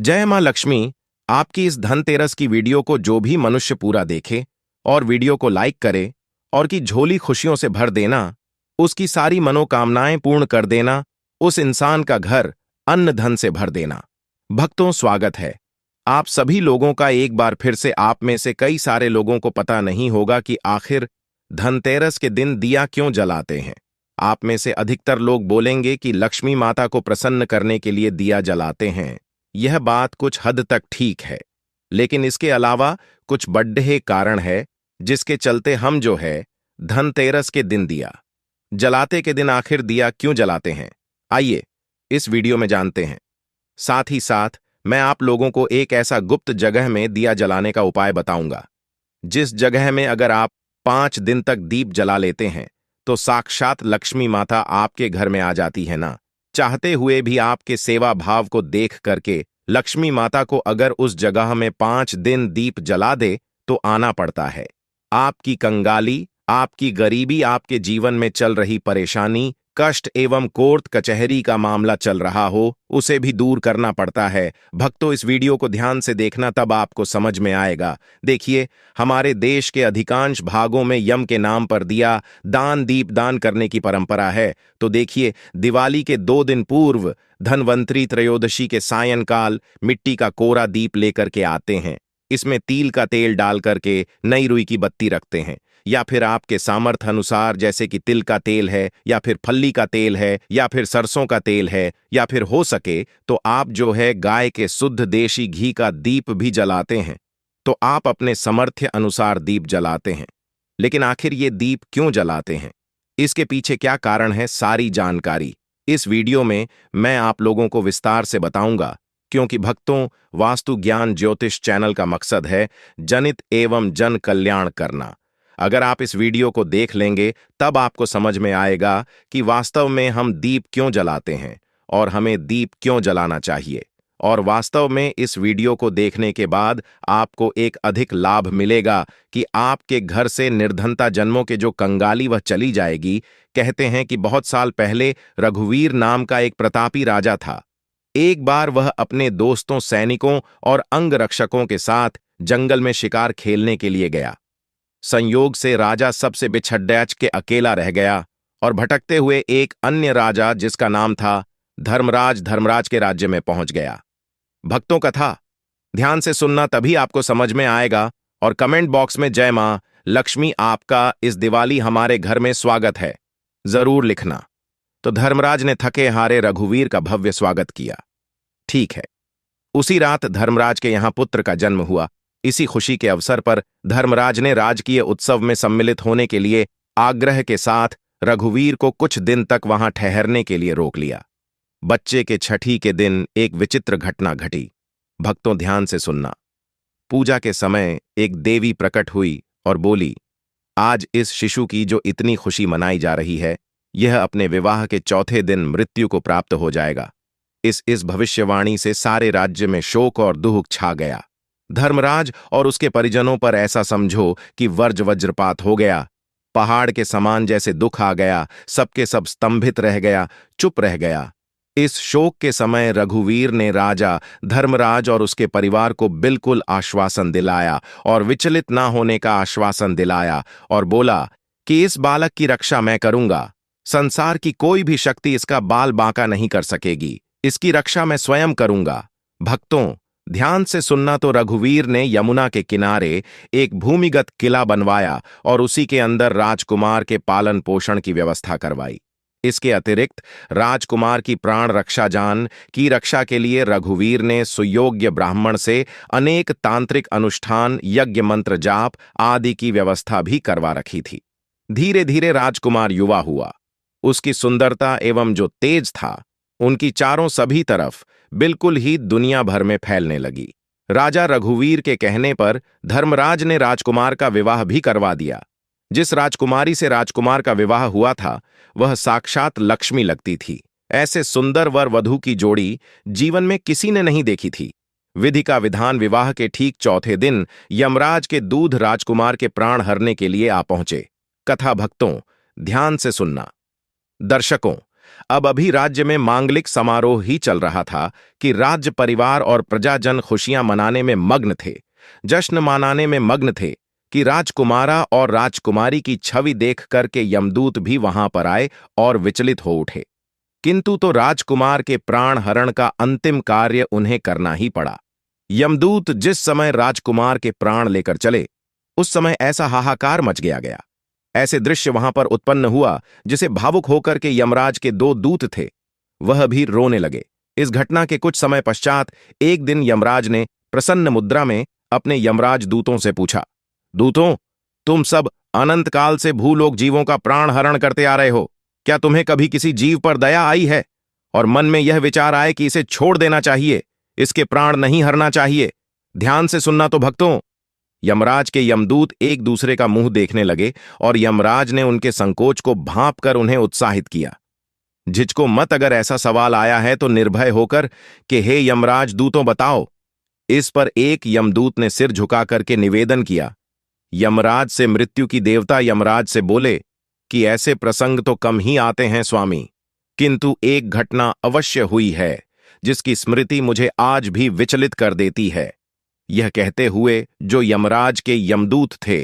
जय मां लक्ष्मी। आपकी इस धनतेरस की वीडियो को जो भी मनुष्य पूरा देखे और वीडियो को लाइक करे और की झोली खुशियों से भर देना, उसकी सारी मनोकामनाएं पूर्ण कर देना, उस इंसान का घर अन्न धन से भर देना। भक्तों, स्वागत है आप सभी लोगों का एक बार फिर से। आप में से कई सारे लोगों को पता नहीं होगा कि आखिर धनतेरस के दिन दिया क्यों जलाते हैं। आप में से अधिकतर लोग बोलेंगे कि लक्ष्मी माता को प्रसन्न करने के लिए दिया जलाते हैं। यह बात कुछ हद तक ठीक है, लेकिन इसके अलावा कुछ बड़े कारण है जिसके चलते हम जो है धनतेरस के दिन दिया जलाते के दिन आखिर दिया क्यों जलाते हैं, आइए इस वीडियो में जानते हैं। साथ ही साथ मैं आप लोगों को एक ऐसा गुप्त जगह में दिया जलाने का उपाय बताऊंगा, जिस जगह में अगर आप 5 दिन तक दीप जला लेते हैं तो साक्षात लक्ष्मी माता आपके घर में आ जाती है ना। चाहते हुए भी आपके सेवा भाव को देख करके लक्ष्मी माता को अगर उस जगह में 5 दिन दीप जला दे तो आना पड़ता है। आपकी कंगाली, आपकी गरीबी, आपके जीवन में चल रही परेशानी, कष्ट एवं कोर्ट कचहरी का मामला चल रहा हो, उसे भी दूर करना पड़ता है। भक्तों, इस वीडियो को ध्यान से देखना, तब आपको समझ में आएगा। देखिए, हमारे देश के अधिकांश भागों में यम के नाम पर दिया दान, दीप दान करने की परंपरा है। तो देखिए, दिवाली के 2 दिन पूर्व धनवंतरी त्रयोदशी के सायंकाल मिट्टी का कोरा दीप लेकर के आते हैं। इसमें तिल का तेल डाल करके नई रुई की बत्ती रखते हैं, या फिर आपके सामर्थ्य अनुसार, जैसे कि तिल का तेल है या फिर फल्ली का तेल है या फिर सरसों का तेल है, या फिर हो सके तो आप जो है गाय के शुद्ध देशी घी का दीप भी जलाते हैं। तो आप अपने सामर्थ्य अनुसार दीप जलाते हैं। लेकिन आखिर ये दीप क्यों जलाते हैं, इसके पीछे क्या कारण है, सारी जानकारी इस वीडियो में मैं आप लोगों को विस्तार से बताऊंगा। क्योंकि भक्तों, वास्तु ज्ञान ज्योतिष चैनल का मकसद है जनित एवं जन कल्याण करना। अगर आप इस वीडियो को देख लेंगे तब आपको समझ में आएगा कि वास्तव में हम दीप क्यों जलाते हैं और हमें दीप क्यों जलाना चाहिए। और वास्तव में इस वीडियो को देखने के बाद आपको एक अधिक लाभ मिलेगा कि आपके घर से निर्धनता जन्मों के जो कंगाली वह चली जाएगी। कहते हैं कि बहुत साल पहले रघुवीर नाम का एक प्रतापी राजा था। एक बार वह अपने दोस्तों, सैनिकों और अंगरक्षकों के साथ जंगल में शिकार खेलने के लिए गया। संयोग से राजा सबसे बिछड़ के अकेला रह गया और भटकते हुए एक अन्य राजा, जिसका नाम था धर्मराज के राज्य में पहुंच गया। भक्तों, कथा ध्यान से सुनना, तभी आपको समझ में आएगा। और कमेंट बॉक्स में जय मां लक्ष्मी, आपका इस दिवाली हमारे घर में स्वागत है जरूर लिखना। तो धर्मराज ने थके हारे रघुवीर का भव्य स्वागत किया। ठीक है, उसी रात धर्मराज के यहां पुत्र का जन्म हुआ। इसी खुशी के अवसर पर धर्मराज ने राजकीय उत्सव में सम्मिलित होने के लिए आग्रह के साथ रघुवीर को कुछ दिन तक वहां ठहरने के लिए रोक लिया। बच्चे के छठी के दिन एक विचित्र घटना घटी। भक्तों, ध्यान से सुनना। पूजा के समय एक देवी प्रकट हुई और बोली, आज इस शिशु की जो इतनी खुशी मनाई जा रही है, यह अपने विवाह के चौथे दिन मृत्यु को प्राप्त हो जाएगा। इस भविष्यवाणी से सारे राज्य में शोक और दुख छा गया। धर्मराज और उसके परिजनों पर ऐसा समझो कि वज्रपात हो गया। पहाड़ के समान जैसे दुख आ गया, सबके सब स्तंभित रह गया, चुप रह गया। इस शोक के समय रघुवीर ने राजा धर्मराज और उसके परिवार को बिल्कुल आश्वासन दिलाया और विचलित ना होने का आश्वासन दिलाया और बोला कि इस बालक की रक्षा मैं करूंगा। संसार की कोई भी शक्ति इसका बाल बांका नहीं कर सकेगी। इसकी रक्षा मैं स्वयं करूंगा। भक्तों, ध्यान से सुनना। तो रघुवीर ने यमुना के किनारे एक भूमिगत किला बनवाया और उसी के अंदर राजकुमार के पालन पोषण की व्यवस्था करवाई। इसके अतिरिक्त राजकुमार की प्राण रक्षा जान की रक्षा के लिए रघुवीर ने सुयोग्य ब्राह्मण से अनेक तांत्रिक अनुष्ठान, यज्ञ, मंत्र जाप आदि की व्यवस्था भी करवा रखी थी। धीरे धीरे राजकुमार युवा हुआ। उसकी सुंदरता एवं जो तेज था, उनकी चारों सभी तरफ बिल्कुल ही दुनिया भर में फैलने लगी। राजा रघुवीर के कहने पर धर्मराज ने राजकुमार का विवाह भी करवा दिया। जिस राजकुमारी से राजकुमार का विवाह हुआ था, वह साक्षात लक्ष्मी लगती थी। ऐसे सुंदर वर वधू की जोड़ी जीवन में किसी ने नहीं देखी थी। विधि का विधान, विवाह के ठीक चौथे दिन यमराज के दूध राजकुमार के प्राण हरने के लिए आ पहुंचे। कथा भक्तों, ध्यान से सुनना। दर्शकों, अब अभी राज्य में मांगलिक समारोह ही चल रहा था कि राज्य परिवार और प्रजाजन खुशियां मनाने में मग्न थे, जश्न मनाने में मग्न थे कि राजकुमारा और राजकुमारी की छवि देख करके यमदूत भी वहां पर आए और विचलित हो उठे। किंतु तो राजकुमार के प्राण हरण का अंतिम कार्य उन्हें करना ही पड़ा। यमदूत जिस समय राजकुमार के प्राण लेकर चले, उस समय ऐसा हाहाकार मच गया। ऐसे दृश्य वहां पर उत्पन्न हुआ जिसे भावुक होकर के यमराज के दो दूत थे, वह भी रोने लगे। इस घटना के कुछ समय पश्चात एक दिन यमराज ने प्रसन्न मुद्रा में अपने यमराज दूतों से पूछा, दूतों, तुम सब अनंत काल से भूलोक जीवों का प्राण हरण करते आ रहे हो, क्या तुम्हें कभी किसी जीव पर दया आई है और मन में यह विचार आए कि इसे छोड़ देना चाहिए, इसके प्राण नहीं हरना चाहिए? ध्यान से सुनना तो भक्तों। यमराज के यमदूत एक दूसरे का मुंह देखने लगे और यमराज ने उनके संकोच को भांप कर उन्हें उत्साहित किया। झिझको मत, अगर ऐसा सवाल आया है तो निर्भय होकर कि हे यमराज दूतों बताओ। इस पर एक यमदूत ने सिर झुका करके निवेदन किया। यमराज से मृत्यु की देवता यमराज से बोले कि ऐसे प्रसंग तो कम ही आते हैं स्वामी, किंतु एक घटना अवश्य हुई है जिसकी स्मृति मुझे आज भी विचलित कर देती है। यह कहते हुए जो यमराज के यमदूत थे,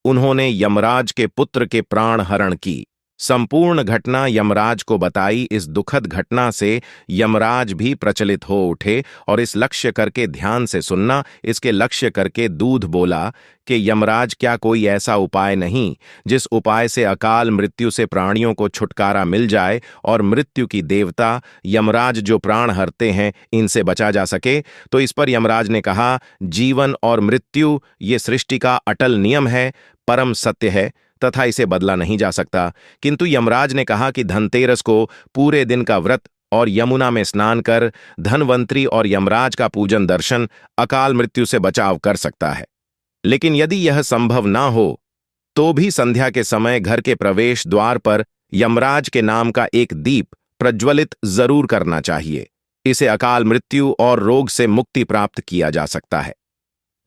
उन्होंने यमराज के पुत्र के प्राण हरण की संपूर्ण घटना यमराज को बताई। इस दुखद घटना से यमराज भी प्रचलित हो उठे और इस लक्ष्य करके ध्यान से सुनना, इसके लक्ष्य करके दूध बोला कि यमराज, क्या कोई ऐसा उपाय नहीं जिस उपाय से अकाल मृत्यु से प्राणियों को छुटकारा मिल जाए और मृत्यु की देवता यमराज जो प्राण हरते हैं इनसे बचा जा सके? तो इस पर यमराज ने कहा, जीवन और मृत्यु ये सृष्टि का अटल नियम है, परम सत्य है तथा इसे बदला नहीं जा सकता। किंतु यमराज ने कहा कि धनतेरस को पूरे दिन का व्रत और यमुना में स्नान कर धनवंतरी और यमराज का पूजन दर्शन अकाल मृत्यु से बचाव कर सकता है। लेकिन यदि यह संभव ना हो तो भी संध्या के समय घर के प्रवेश द्वार पर यमराज के नाम का एक दीप प्रज्वलित जरूर करना चाहिए। इसे अकाल मृत्यु और रोग से मुक्ति प्राप्त किया जा सकता है।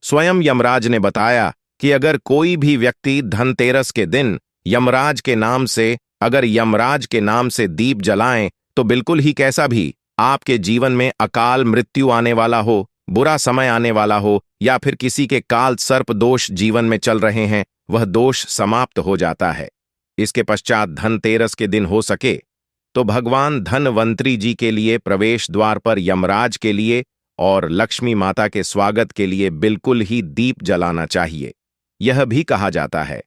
स्वयं यमराज ने बताया कि अगर कोई भी व्यक्ति धनतेरस के दिन यमराज के नाम से दीप जलाएं तो बिल्कुल ही कैसा भी आपके जीवन में अकाल मृत्यु आने वाला हो, बुरा समय आने वाला हो या फिर किसी के काल सर्प दोष जीवन में चल रहे हैं, वह दोष समाप्त हो जाता है। इसके पश्चात धनतेरस के दिन हो सके तो भगवान धनवंतरी जी के लिए प्रवेश द्वार पर यमराज के लिए और लक्ष्मी माता के स्वागत के लिए बिल्कुल ही दीप जलाना चाहिए। यह भी कहा जाता है,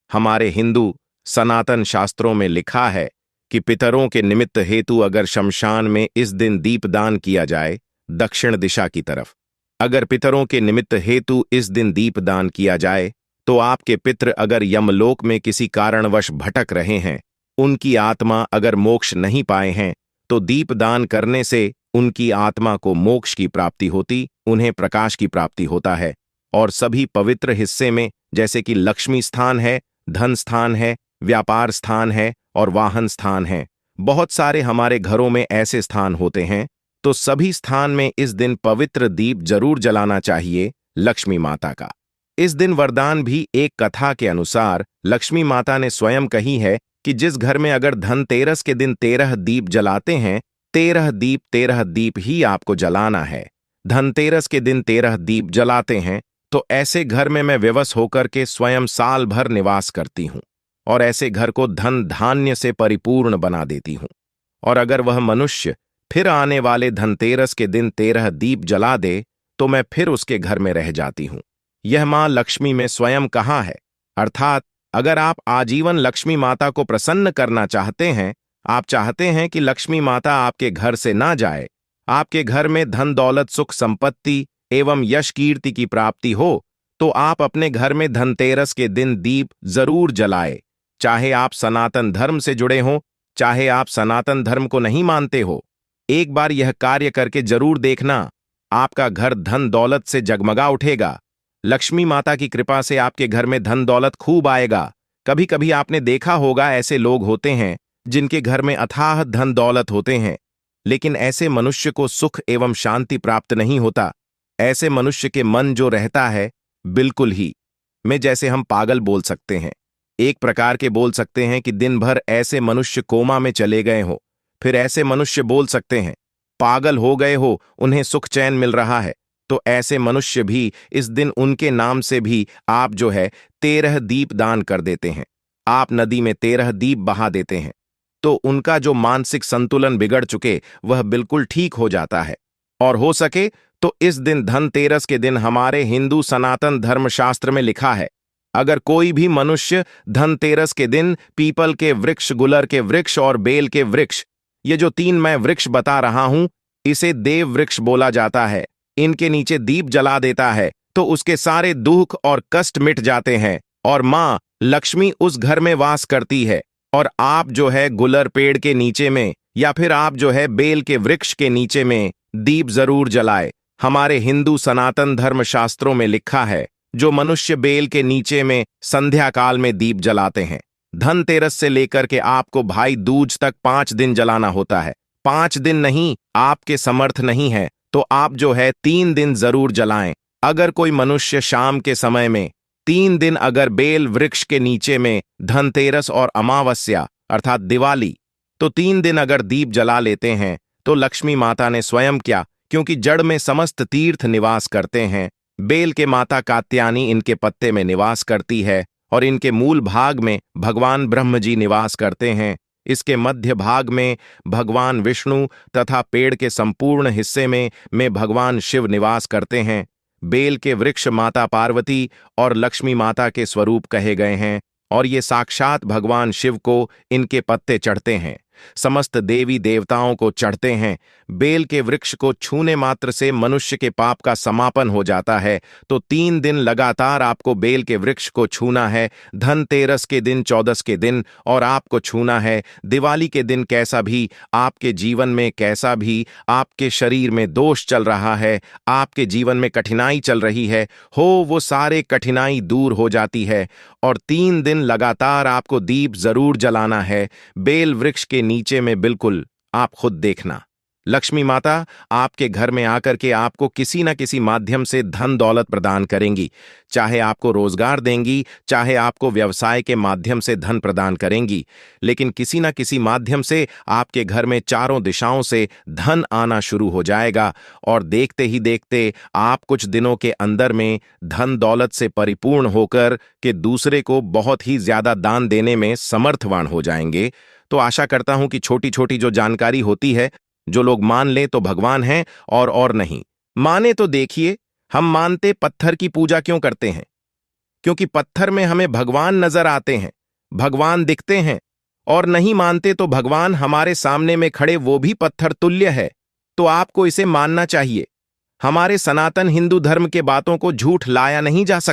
हमारे हिंदू सनातन शास्त्रों में लिखा है कि पितरों के निमित्त हेतु अगर शमशान में इस दिन दीपदान किया जाए दक्षिण दिशा की तरफ, अगर पितरों के निमित्त हेतु इस दिन दीपदान किया जाए तो आपके पितृ अगर यमलोक में किसी कारणवश भटक रहे हैं, उनकी आत्मा अगर मोक्ष नहीं पाए हैं, तो दीपदान करने से उनकी आत्मा को मोक्ष की प्राप्ति होती, उन्हें प्रकाश की प्राप्ति होता है। और सभी पवित्र हिस्से में जैसे कि लक्ष्मी स्थान है, धन स्थान है, व्यापार स्थान है और वाहन स्थान है, बहुत सारे हमारे घरों में ऐसे स्थान होते हैं, तो सभी स्थान में इस दिन पवित्र दीप जरूर जलाना चाहिए लक्ष्मी माता का। इस दिन वरदान भी एक कथा के अनुसार लक्ष्मी माता ने स्वयं कही है कि जिस घर में अगर धनतेरस के दिन 13 दीप जलाते हैं, 13 दीप ही आपको जलाना है। धनतेरस के दिन 13 दीप जलाते हैं तो ऐसे घर में मैं विवश होकर के स्वयं साल भर निवास करती हूं और ऐसे घर को धन धान्य से परिपूर्ण बना देती हूं। और अगर वह मनुष्य फिर आने वाले धनतेरस के दिन 13 दीप जला दे तो मैं फिर उसके घर में रह जाती हूं। यह मां लक्ष्मी में स्वयं कहा है। अर्थात अगर आप आजीवन लक्ष्मी माता को प्रसन्न करना चाहते हैं, आप चाहते हैं कि लक्ष्मी माता आपके घर से ना जाए, आपके घर में धन दौलत सुख संपत्ति एवं यश कीर्ति की प्राप्ति हो, तो आप अपने घर में धनतेरस के दिन दीप जरूर जलाए। चाहे आप सनातन धर्म से जुड़े हों, चाहे आप सनातन धर्म को नहीं मानते हो, एक बार यह कार्य करके जरूर देखना, आपका घर धन दौलत से जगमगा उठेगा। लक्ष्मी माता की कृपा से आपके घर में धन दौलत खूब आएगा। कभी कभी आपने देखा होगा ऐसे लोग होते हैं जिनके घर में अथाह धन दौलत होते हैं, लेकिन ऐसे मनुष्य को सुख एवं शांति प्राप्त नहीं होता। ऐसे मनुष्य के मन जो रहता है बिल्कुल ही में जैसे हम पागल बोल सकते हैं, एक प्रकार के बोल सकते हैं कि दिन भर ऐसे मनुष्य कोमा में चले गए हो, फिर ऐसे मनुष्य बोल सकते हैं, पागल हो गए हो, उन्हें सुख चैन मिल रहा है। तो ऐसे मनुष्य भी इस दिन उनके नाम से भी आप जो है 13 दीप दान कर देते हैं, आप नदी में 13 दीप बहा देते हैं, तो उनका जो मानसिक संतुलन बिगड़ चुके वह बिल्कुल ठीक हो जाता है। और हो सके तो इस दिन धनतेरस के दिन हमारे हिंदू सनातन धर्मशास्त्र में लिखा है, अगर कोई भी मनुष्य धनतेरस के दिन पीपल के वृक्ष, गुलर के वृक्ष और बेल के वृक्ष, ये जो 3 मैं वृक्ष बता रहा हूं, इसे देव वृक्ष बोला जाता है, इनके नीचे दीप जला देता है तो उसके सारे दुख और कष्ट मिट जाते हैं और मां लक्ष्मी उस घर में वास करती है। और आप जो है गुलर पेड़ के नीचे में या फिर आप जो है बेल के वृक्ष के नीचे में दीप जरूर जलाए। हमारे हिंदू सनातन धर्म शास्त्रों में लिखा है, जो मनुष्य बेल के नीचे में संध्या काल में दीप जलाते हैं, धनतेरस से लेकर के आपको भाई दूज तक 5 दिन जलाना होता है। 5 दिन नहीं, आपके समर्थ नहीं है तो आप जो है 3 दिन जरूर जलाएं। अगर कोई मनुष्य शाम के समय में 3 दिन अगर बेल वृक्ष के नीचे में धनतेरस और अमावस्या अर्थात दिवाली, तो 3 दिन अगर दीप जला लेते हैं तो लक्ष्मी माता ने स्वयं क्या, क्योंकि जड़ में समस्त तीर्थ निवास करते हैं, बेल के माता कात्यायनी इनके पत्ते में निवास करती है और इनके मूल भाग में भगवान ब्रह्म जी निवास करते हैं, इसके मध्य भाग में भगवान विष्णु तथा पेड़ के संपूर्ण हिस्से में भगवान शिव निवास करते हैं। बेल के वृक्ष माता पार्वती और लक्ष्मी माता के स्वरूप कहे गए हैं और ये साक्षात भगवान शिव को इनके पत्ते चढ़ते हैं, समस्त देवी देवताओं को चढ़ते हैं। बेल के वृक्ष को छूने मात्र से मनुष्य के पाप का समापन हो जाता है, तो 3 दिन लगातार आपको बेल के वृक्ष को छूना है, धनतेरस के दिन, 14 के दिन, और आपको छूना है दिवाली के दिन। कैसा भी आपके जीवन में, कैसा भी आपके शरीर में दोष चल रहा है, आपके जीवन में कठिनाई चल रही है, वो सारे कठिनाई दूर हो जाती है। और 3 दिन लगातार आपको दीप जरूर जलाना है बेल वृक्ष के नीचे में। बिल्कुल आप खुद देखना, लक्ष्मी माता आपके घर में आकर के आपको किसी न किसी माध्यम से धन दौलत प्रदान करेंगी, चाहे आपको रोजगार देंगी, चाहे आपको व्यवसाय के माध्यम से धन प्रदान करेंगी, लेकिन किसी न किसी माध्यम से आपके घर में चारों दिशाओं से धन आना शुरू हो जाएगा और देखते ही देखते आप कुछ दिनों के अंदर में धन दौलत से परिपूर्ण होकर के दूसरे को बहुत ही ज्यादा दान देने में समर्थवान हो जाएंगे। तो आशा करता हूं कि छोटी छोटी जो जानकारी होती है, जो लोग मान ले तो भगवान हैं और नहीं माने तो देखिए, हम मानते पत्थर की पूजा क्यों करते हैं? क्योंकि पत्थर में हमें भगवान नजर आते हैं, भगवान दिखते हैं। और नहीं मानते तो भगवान हमारे सामने में खड़े वो भी पत्थर तुल्य है, तो आपको इसे मानना चाहिए। हमारे सनातन हिंदू धर्म के बातों को झूठ लाया नहीं जा सकता।